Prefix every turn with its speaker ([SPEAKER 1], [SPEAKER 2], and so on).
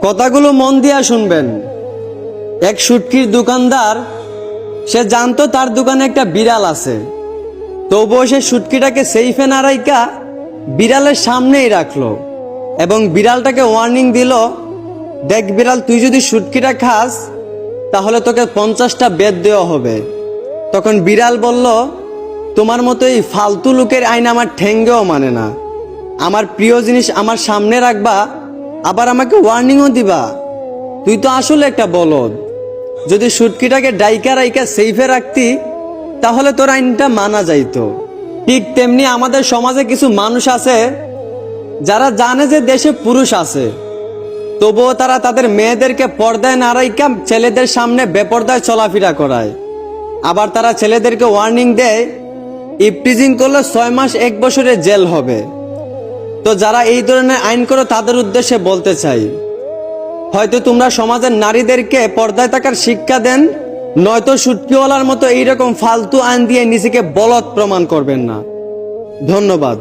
[SPEAKER 1] কথাগুলো মন দিয়া শুনবেন। এক শুটকির দোকানদার, সে জানতো তার দোকানে একটা বিড়াল আছে, তবুও সে শুটকিটাকে সেইফে না রাইখা বিড়ালের সামনেই রাখলো এবং বিড়ালটাকে ওয়ার্নিং দিল, দেখ বিড়াল, তুই যদি শুটকিটা খাস তাহলে তোকে 50টা বেত দেওয়া হবে। তখন বিড়াল বলল, তোমার মতো এই ফালতু লোকের আইন আমার ঠেঙ্গেও মানে না। আমার প্রিয় জিনিস আমার সামনে রাখবা, আবার আমাকে ওয়ার্নিংও দিবা? তুই তো আসলে একটা বলদ। যদি শুটকিটাকে ডাইকা রাইকা সেইফে রাখতি তাহলে তোর আইনটা মানা যাইতো। ঠিক তেমনি আমাদের সমাজে কিছু মানুষ আছে যারা জানে যে দেশে পুরুষ আছে, তবুও তারা তাদের মেয়েদেরকে পর্দায় না রাইখা ছেলেদের সামনে বেপর্দায় চলাফেরা করায়। আবার তারা ছেলেদেরকে ওয়ার্নিং দেয়, ইফটিজিং করলে 6 মাস 1 বছরের জেল হবে। তো যারা এই ধরনের আইন করো তাদের উদ্দেশ্যে বলতে চাই, হয়তো তোমরা সমাজের নারীদেরকে পর্দায় থাকার শিক্ষা দেন, নয়তো শুটকিওয়ালার মতো এইরকম ফালতু আইন দিয়ে নিজেকে বলদ প্রমাণ করবেন না। ধন্যবাদ।